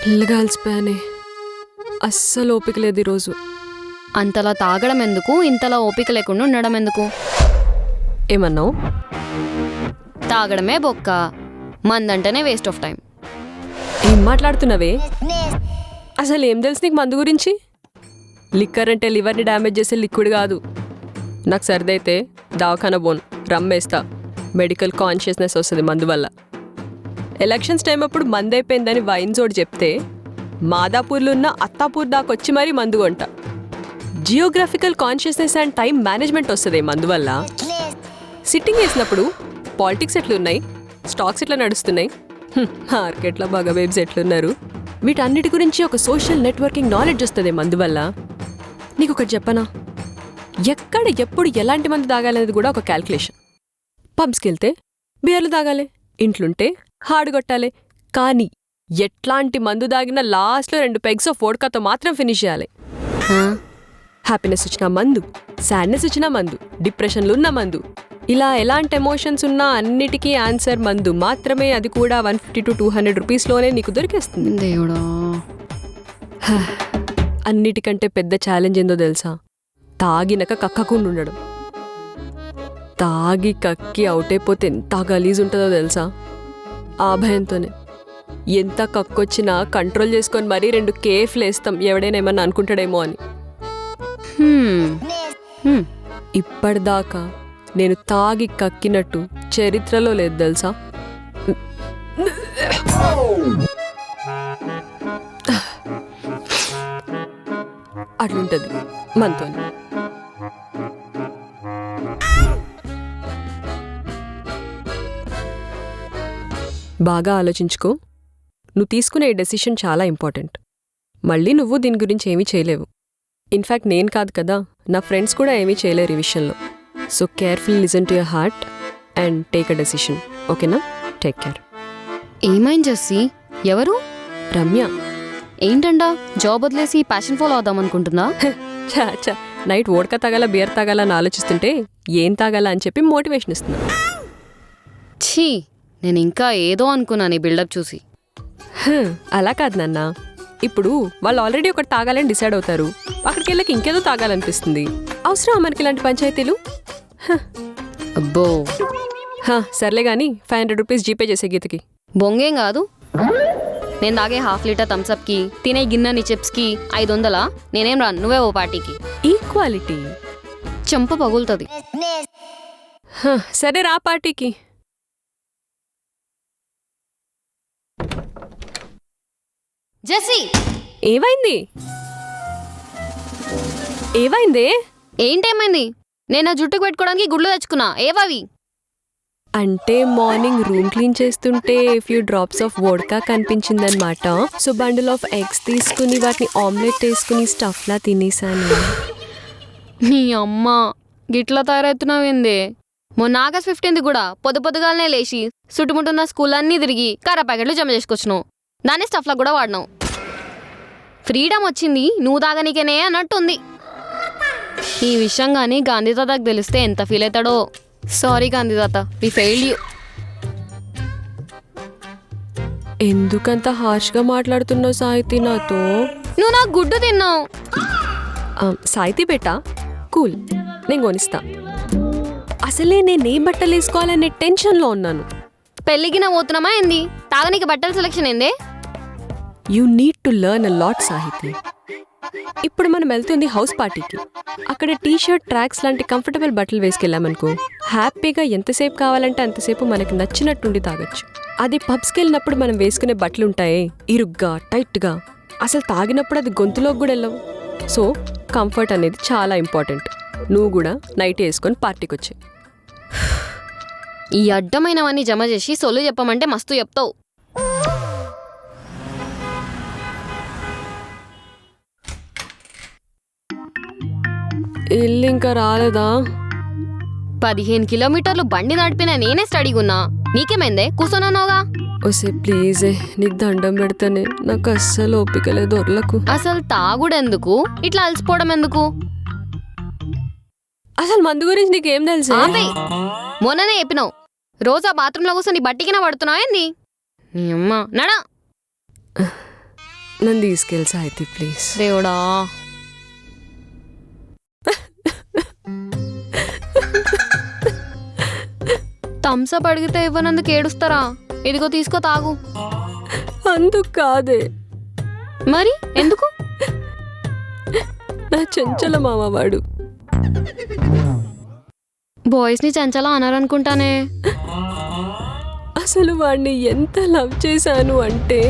ఫుల్గా అలసిపోయానే. అస్సలు ఓపిక లేదు ఈరోజు. అంతలా తాగడం ఎందుకు, ఇంతలా ఓపిక లేకుండా ఉండడం ఎందుకు? ఏమన్నావు? తాగడమే బొక్క, మందంటేనే వేస్ట్ ఆఫ్ టైం. ఏం మాట్లాడుతున్నావే? అసలు ఏం తెలుసు నీకు మందు గురించి? లిక్కర్ అంటే లివర్ని డ్యామేజ్ చేసే లిక్విడ్ కాదు. నాకు సర్దైతే దవాఖాన బోన్ రమ్మేస్తా. మెడికల్ కాన్షియస్నెస్ వస్తుంది మందు వల్ల. ఎలక్షన్స్ టైం అప్పుడు మందు అయిపోయిందని వైన్ జోడు చెప్తే మాదాపూర్లో ఉన్న అత్తాపూర్ దాకా వచ్చి మరీ మందు కొంట. Geographical consciousness and time management వస్తుంది మందు వల్ల. సిట్టింగ్ వేసినప్పుడు పాలిటిక్స్ ఎట్లున్నాయి, స్టాక్స్ ఎట్లా నడుస్తున్నాయి, మార్కెట్లో బాగా బేబ్స్ ఎట్లున్నారు, వీటన్నిటి గురించి ఒక సోషల్ నెట్వర్కింగ్ నాలెడ్జ్ వస్తుంది మందు వల్ల. నీకు ఒకటి చెప్పనా, ఎక్కడ ఎప్పుడు ఎలాంటి మందు తాగాలనేది కూడా ఒక క్యాల్కులేషన్. పబ్స్కి వెళ్తే బియర్లు తాగాలి, ఇంట్లుంటే హార్డ్ కొట్టాలి. కానీ ఎట్లాంటి మందు తాగినా లాస్ట్లో 2 పెగ్స్ ఆఫ్ వోడ్కాతో మాత్రం ఫినిష్ చేయాలి. హ్యాపీనెస్ వచ్చిన మందు, సాడ్నెస్ వచ్చిన మందు, డిప్రెషన్లు ఉన్న మందు, ఇలా ఎలాంటి ఎమోషన్స్ ఉన్నా అన్నిటికీ ఆన్సర్ మందు మాత్రమే. అది కూడా 150 to 200 రూపీస్లోనే నీకు దొరికేస్తుంది. దేవుడా, అన్నిటికంటే పెద్ద ఛాలెంజ్ ఏందో తెలుసా? తాగినక కక్కకుండా ఉండడం. తాగి కక్కి అవుట్ అయిపోతే ఎంత గలీజ్ ఉంటుందో తెలుసా? ఆ భయంతోనే ఎంత కక్కొచ్చినా కంట్రోల్ చేసుకొని మరీ 2 కేఫ్లు వేస్తాం, ఎవడైనా ఏమన్నా అనుకుంటాడేమో అని. ఇప్పటిదాకా నేను తాగి కక్కినట్టు చరిత్రలో లేదు తెలుసా? అట్లుంటది మనతో. బాగా ఆలోచించుకో. నువ్వు తీసుకునే ఈ డెసిషన్ చాలా ఇంపార్టెంట్. మళ్ళీ నువ్వు దీని గురించి ఏమీ చేయలేవు. ఇన్ఫ్యాక్ట్ నేను కాదు కదా, నా ఫ్రెండ్స్ కూడా ఏమీ చేయలేరు ఈ విషయంలో. So careful listen to your heart and take a decision. ఓకేనా? Take care. ఏమైంది జెస్సీ? ఎవరు? రమ్య. ఏంటండా జాబ్ వదిలేసి ప్యాషన్ ఫాలో అవుదాం అనుకుంటుందా? చా నైట్ ఓడక తాగాల బియర్ తాగాల అని ఆలోచిస్తుంటే ఏం తాగాల అని చెప్పి మోటివేషన్ ఇస్తున్నా. ఛీ, నేను ఇంకా ఏదో అనుకున్నాను ఈ బిల్డప్ చూసి. అలా కాదు నాన్న, ఇప్పుడు వాళ్ళు ఆల్రెడీ ఒకటి తాగాలని డిసైడ్ అవుతారు, అక్కడికి వెళ్ళకి ఇంకేదో తాగాలనిపిస్తుంది. అవసరం మనకి ఇలాంటి పంచాయతీలు? అబ్బో, సర్లే కానీ 500 రూపీస్ జీపే చేసే గీతకి. బొంగేం కాదు. నేను తాగే ½ లీటర్ థమ్స్అప్కి, తినే గిన్నెని చిప్స్కి 500. నేనేం రాను, నువ్వే ఓ పార్టీకి. ఈక్వాలిటీ. చెంప పగులుతుంది. సరే రా పార్టీకి. జెస్సీ, ఏమైంది? ఏమైందే? ఏంటేమైంది? నేను జుట్టుకు పెట్టుకోవడానికి గుడ్లు తెచ్చుకున్నా. ఏవవి? అంటే మార్నింగ్ రూమ్ క్లీన్ చేస్తుంటే ఫ్యూ డ్రాప్స్ ఆఫ్ వోడ్కా కనిపించిందనమాట. సో బండిల్ ఆఫ్ ఎగ్స్ తీసుకుని వాటిని ఆమ్లెట్ వేసుకుని స్టఫ్లా తినేసాను. నీ అమ్మ గిట్లా తయారవుతున్నావేంది? మొన్న ఆగస్ట్ 15 కూడా పొద్దుగాలనే లేచి చుట్టుముట్టున్న స్కూల్ అన్నీ తిరిగి కారా ప్యాకెట్లు జమ చేసుకొచ్చినావు. దాన్ని స్టఫ్లా కూడా వాడినావు. ఫ్రీడమ్ వచ్చింది నువ్వు తాగనీకేనే అన్నట్టుంది. ఈ విషయం కానీ గాంధీ తాతకు తెలిస్తే ఎంత ఫీల్ అవుతాడో. సారీ గాంధీ తాత, వి ఫెయిల్డ్ యూ. ఎందుకంత హార్ష్గా మాట్లాడుతున్నావు సాహితి నాతో? నువ్వు నాకు గుడ్డు తిన్నావు. సాహితి బేటా కూల్, నేను కొనిస్తా. అసలే నేనే బట్టలు వేసుకోవాలనే టెన్షన్లో ఉన్నాను. పెళ్ళికి నా పోతున్నామా ఏంది? తాగనీకి బట్టల సెలక్షన్ ఏంది? You need to learn a lot Sahithi. ఇప్పుడు మనం వెళ్తుంది హౌస్ పార్టీకి. అక్కడ టీషర్ట్, ట్రాక్స్ లాంటి కంఫర్టబుల్ బట్టలు వేసుకెళ్ళామనుకో, హ్యాపీగా ఎంతసేపు కావాలంటే అంతసేపు మనకి నచ్చినట్టుండి తాగొచ్చు. అది పబ్స్కి వెళ్ళినప్పుడు మనం వేసుకునే బట్టలు ఉంటాయే, ఇరుగ్గా టైట్గా, అసలు తాగినప్పుడు అది గొంతులోకి కూడా వెళ్ళవు. సో కంఫర్ట్ అనేది చాలా ఇంపార్టెంట్. నువ్వు కూడా నైట్ వేసుకొని పార్టీకి వచ్చాయి. ఈ అడ్డమైనవన్నీ జమ చేసి సొల్లు చెప్పమంటే మస్తు చెప్తావు. ఇల్లు ఇంకా రాలేదా? 15 కిలోమీటర్లు బండి నడిపినా నేనే స్టడీగా ఉన్నా. నీకేమైందే? కూర్చోనన్నావుగా. ఓసే ప్లీజే, నీకు దండం పెడతానే, నాకు అస్సలు ఓపిక లేదు. దొరలకు అసలు తాగుడెందుకు, ఇట్లా అలసిపోవడం ఎందుకు? అసలు మందు గురించి నీకేం తెలుసు? మొన్ననే చెప్పినావు. రోజా బాత్రూంలో కూర్చొని బట్టికినా పడుతున్నావు ఏంది? నీ అమ్మ నడా. నన్ను తీసుకెళ్ళి సాహితి ప్లీజ్. దేవుడా, థమ్స్అప్ అడిగితే ఇవ్వనందుకు ఏడుస్తారా? ఇదిగో తీసుకో తాగు. అందుకు కాదే, మరి ఎందుకు? నా చెంచల మామవాడు. బాయ్స్ని చంచలా అనారనుకుంటానే. అసలు వాడిని ఎంత లవ్ చేశాను అంటే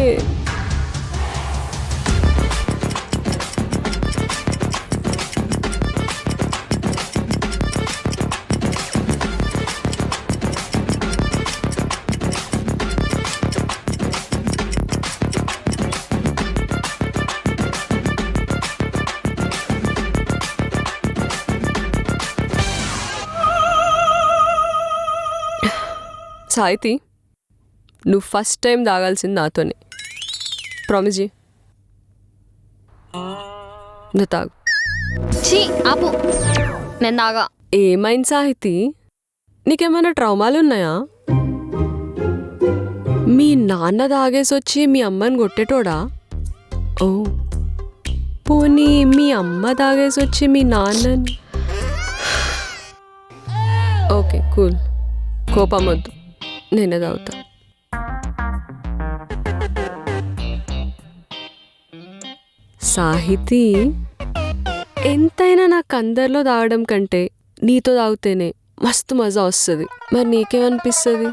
సాయితి, నువ్వు ఫస్ట్ టైం తాగాల్సింది నాతోనే. ప్రామిస్ జీ. నువ్వు తాగు. ఛీ ఆపు, నేను తాగా. ఏమైంది సాహితి? నీకేమైనా ట్రామాలు ఉన్నాయా? మీ నాన్న తాగేసి వచ్చి మీ అమ్మని కొట్టేటోడా? ఓ పోనీ మీ అమ్మ తాగేసి వచ్చి మీ నాన్నని. ఓకే కూల్, కోపం వద్దు, నేనే తాగుతా. సాహితి, ఎంతైనా నాకు అందరిలో తాగడం కంటే నీతో తాగితేనే మస్తు మజా వస్తుంది. మరి నీకేమనిపిస్తుంది?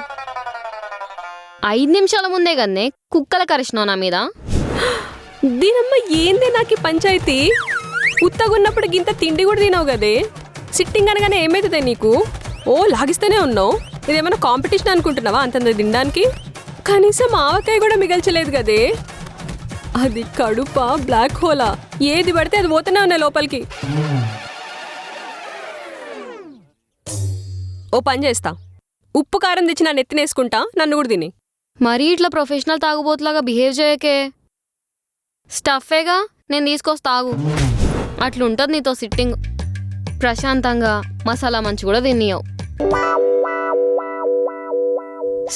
5 నిమిషాల ముందే కదనే కుక్కల కరిచినావు నా మీద. దీనమ్మ ఏంది నాకు ఈ పంచాయతీ? ఉత్తగున్నప్పుడు గింత తిండి కూడా తినవు కదే. సిట్టింగ్ అనగానే ఏమవుతుంది నీకు? ఓ లాగిస్తూనే ఉన్నావు. ఇదేమైనా కాంపిటీషన్ అనుకుంటున్నావా అంతంత తినడానికి? కనీసం ఆవకాయ కూడా మిగల్చలేదు కదే. అది కడుపా బ్లాక్ హోలా? ఏది పడితే అది పోతూనే ఉన్నాయి లోపలికి. ఓ పని చేస్తా, ఉప్పు కారం తెచ్చి నా నెత్తినేసుకుంటా, నన్ను కూడా తిని. మరీ ఇట్లా ప్రొఫెషనల్ తాగుబోతులాగా బిహేవ్ చేయకే. స్టఫేగా నేను తీసుకొస్తా తాగు. అట్లుంటుంది నీతో సిట్టింగ్. ప్రశాంతంగా మసాలా మంచి కూడా తినియవు.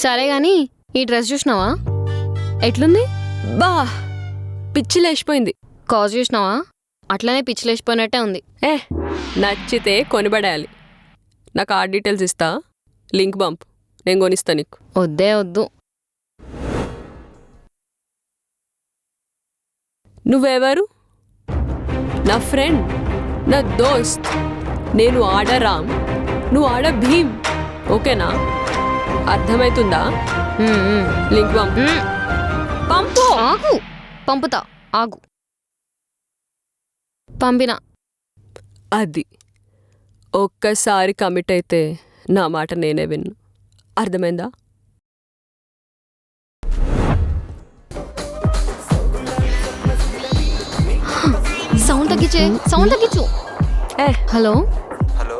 సరే గాని ఈ డ్రెస్ చూసినావా? ఎట్లుంది? బా పిచ్చి లేచిపోయింది. కాజ్ చూసినావా? అట్లనే పిచ్చి లేచిపోయినట్టే ఉంది. నచ్చితే కొనిబడేయాలి. నా కార్డ్ డీటెయిల్స్ ఇస్తా, లింక్ పంపు, నేను కొనిస్తా నీకు. వద్దే వద్దు. నువ్వెవరు? నా ఫ్రెండ్, నా దోస్త్. నేను ఆడ రామ్, నువ్వు ఆడ భీమ్. ఓకేనా? అర్థమవుతుందా? లింక్ పంపు. పంపు. ఆగు, పంపుతా ఆగు. పంపినా. అది ఒక్కసారి కమిట్ అయితే నా మాట నేనే విన్ను. అర్థమైందా? సౌండ్ తగ్గించే, సౌండ్ తగ్గించు. Hello hello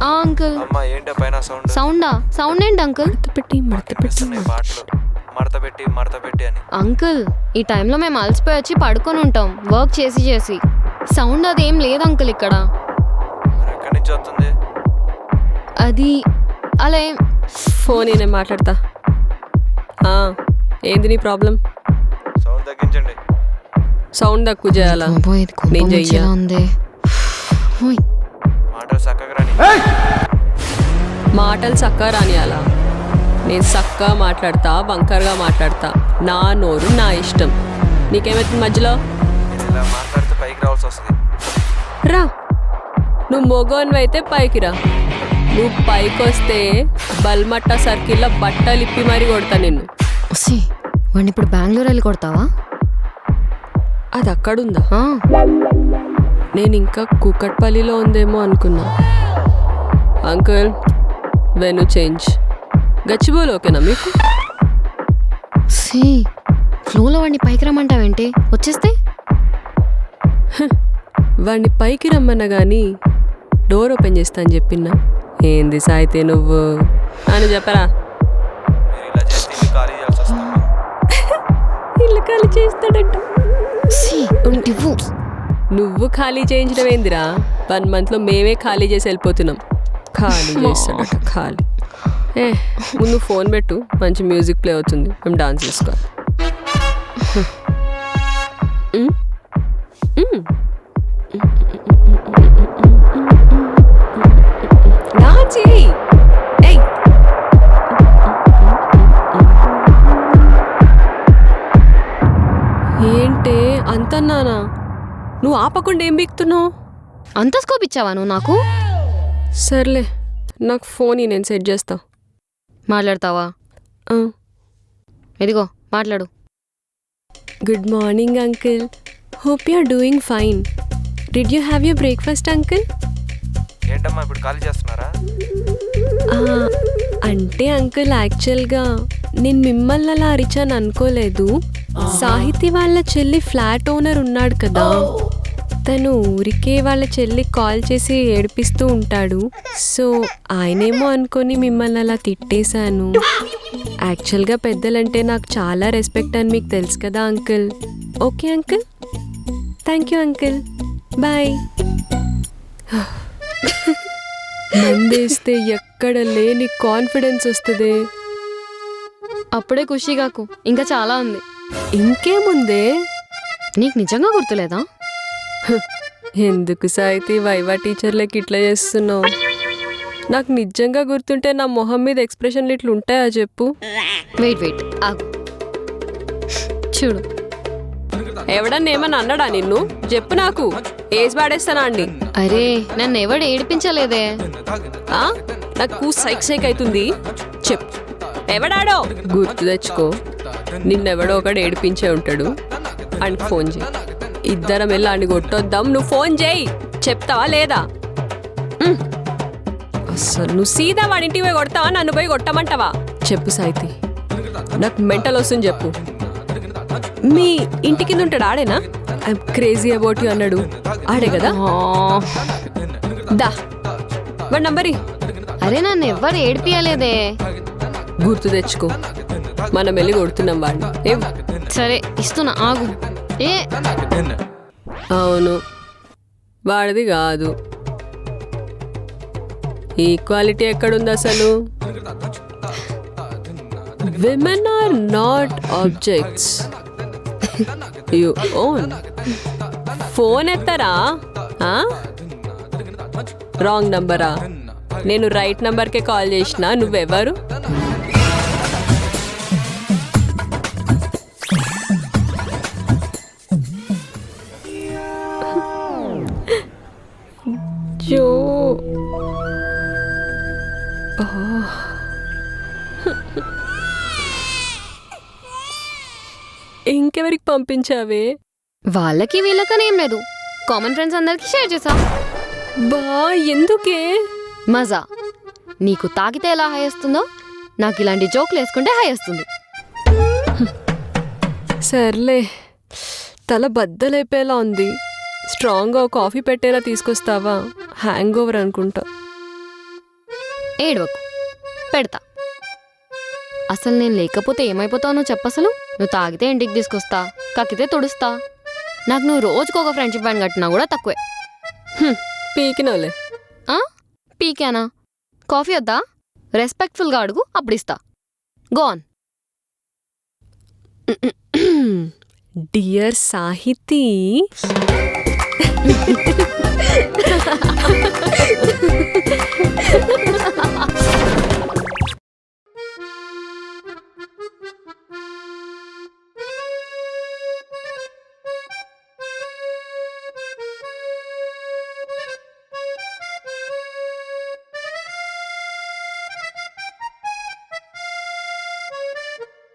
uncle. అమ్మా ఏంటి పైన సౌండ్? సౌండా? సౌండ్ ఏంటి అంకుల్? వినిపిస్తున్నాయి పాటలు, మడత పెట్టి అని. అంకుల్ ఈ టైంలో మేము అలసిపోయి వచ్చి పడుకొని ఉంటాం వర్క్ చేసి చేసి. సౌండ్ అదేం లేదు అంకుల్ ఇక్కడ. మరి ఎక్కడి నుంచి వస్తుంది? అది అలా ఫోన్ నేను మాట్లాడతా. ఏంది నీ ప్రాబ్లం? సౌండ్ తగ్గించండి. సౌండ్ తక్కువ చేయాలా? నేను చెయ్యా. మాటలు చక్కగా రాని. మాటలు చక్కగా రానియాలా? నేను చక్కగా మాట్లాడతా, వంకరగా మాట్లాడతా. నా నోరు నా ఇష్టం. నీకేమైతుంది మధ్యలో? ఇలా మాట్లాడితే పైకి రావాల్సి వస్తుంది. రా, నువ్వు మొగోన్వి అయితే పైకి రా. నువ్వు పైకి వస్తే బల్మట్టా సర్కిల్లో బట్టలు ఇప్పి మరీ కొడతా నిన్ను. వాడిని ఇప్పుడు బెంగళూరు వెళ్ళి కొడతావా? అది అక్కడుందా? నేను ఇంకా కూకట్పల్లిలో ఉందేమో అనుకున్నా. అంకుల్, వెను చేంజ్. గచ్చిబోలు ఓకేనా మీకు? ఫ్లోలో వాడిని పైకి రమ్మంటావేంటి? వచ్చేస్తే వాడిని పైకి రమ్మన్నా కానీ డోర్ ఓపెన్ చేస్తా అని చెప్పినా. ఏంది సాయితే నువ్వు అని చెప్పరా? మీరు ఇలా చేస్తే ఇల్లు ఖాళీ చేయాల్సి వస్తుందమ్మా. ఇల్లు ఖాళీ చేస్తాడంట. ఇవ్వు. నువ్వు ఖాళీ చేయించడం ఏందిరా? 1 monthలో మేమే ఖాళీ చేసి వెళ్ళిపోతున్నాం. ఖాళీ చేస్తాడట ఖాళీ. ముందు ఫోన్ పెట్టు, మంచి మ్యూజిక్ ప్లే అవుతుంది, మేము డాన్స్ చేసుకోవాలి. చెయ్యి. ఏయ్ ఏంటే అంతన్నానా? నువ్వు ఆపకుండా ఏం బీక్తున్నావు? అంత స్కోప్ ఇచ్చావా నువ్వు నాకు? సర్లే, నాకు ఫోన్ నేను సెట్ చేస్తా. మాట్లాడతావా? ఆ. ఇదిగో మాట్లాడు. Good morning uncle. Hope you are doing fine. Did you have your breakfast uncle? ఏంటమ్మా ఇప్పుడు ఖాళీ చేస్తున్నారా? అంటే అంకుల్ యాక్చువల్గా నేను మిమ్మల్ని అలా అరిచాను అనుకోలేదు. సాహితీ వాళ్ళ చెల్లి ఫ్లాట్ ఓనర్ ఉన్నాడు కదా, తను ఊరికే వాళ్ళ చెల్లి కాల్ చేసి ఏడిపిస్తూ ఉంటాడు. సో ఆయనేమో అనుకొని మిమ్మల్ని అలా తిట్టేశాను. యాక్చువల్గా పెద్దలంటే నాకు చాలా రెస్పెక్ట్ అని మీకు తెలుసు కదా uncle. Okay uncle, thank you uncle, bye. మందేస్తే ఎక్కడ లేని కాన్ఫిడెన్స్ వస్తుంది. అప్పుడే ఖుషి కాకు, ఇంకా చాలా ఉంది. ఇంకేముందే? నీకు నిజంగా గుర్తులేదా? ఎందుకు సాయితీ వైవా టీచర్లకి ఇట్లా చేస్తున్నావు? నాకు నిజంగా గుర్తుంటే నా మొహం మీద ఎక్స్ప్రెషన్లు ఇట్లా ఉంటాయా చెప్పు? వెయిట్ ఆగు. చూడు, ఎవడన్నా ఏమన్నా అన్నాడా నిన్ను? చెప్పు, నాకు ఏజ్ పాడేస్తానా అండి? అరే నన్ను ఎవడు ఏడిపించలేదే. నాకు సైక్ అవుతుంది. చెప్పు, ఎవడాడో గుర్తు తెచ్చుకో. నిన్నెవడో ఒకడు ఏడిపించే ఉంటాడు. అండ్ ఫోన్ చేయి, ఇద్దరం వెళ్ళి అని కొట్టొద్దాం. నువ్వు ఫోన్ చేయి, చెప్తావా లేదా? అసలు నువ్వు సీదా వాడింటికి పోయి కొడతావా, నన్ను పోయి కొట్టమంటావా? చెప్పు సాయితి, నాకు మెంటల్ వస్తుంది. చెప్పు, మీ ఇంటి కింద ఉంటాడు ఆడేనా? ఐఎమ్ క్రేజీ అబౌట్ యూ అన్నాడు ఆడే కదా? దా వాడి నంబరి. అరే నన్ను ఎవ్వరు ఏడిపియలేదే. గుర్తు తెచ్చుకో, మనం వెళ్ళి కొడుతున్నాం వాడిని. ఏం? సరే ఇస్తున్నా, ఆగు. అవును, వాడిది కాదు. ఈక్వాలిటీ ఎక్కడుంది అసలు? Women are not objects, you own. Phone ఎత్తరా? రాంగ్ నంబరా? నేను రైట్ నంబర్కే కాల్ చేసిన. నువ్వెవరు? జో ఇంకెవరికి పంపించావే? వాళ్ళకి వీళ్ళకని ఏం లేదు, కామన్ ఫ్రెండ్స్ అందరికి షేర్ చేసా. బా ఎందుకే? మజా. నీకు తాగితే ఎలా హై వస్తుందో నాకు ఇలాంటి జోకులు వేసుకుంటే హై వస్తుంది. సర్లే, తల బద్దలైపోయేలా ఉంది. స్ట్రాంగ్గా కాఫీ పెట్టేలా తీసుకొస్తావా? హ్యాంగ్ ఓవర్ అనుకుంటా. ఏడవకు, పెడతా. అసలు నేను లేకపోతే ఏమైపోతావు నువ్వు చెప్పసలు? నువ్వు తాగితే ఇంటికి తీసుకొస్తా, కక్కితే తుడుస్తా. నాకు నువ్వు రోజుకు ఒక ఫ్రెండ్షిప్ బ్యాండ్ కట్టినా కూడా తక్కువే. పీకినోలే. పీకేనా? కాఫీ వద్దా? రెస్పెక్ట్ఫుల్గా అడుగు, అప్పుడు ఇస్తా. గోన్. డియర్ సాహితీ,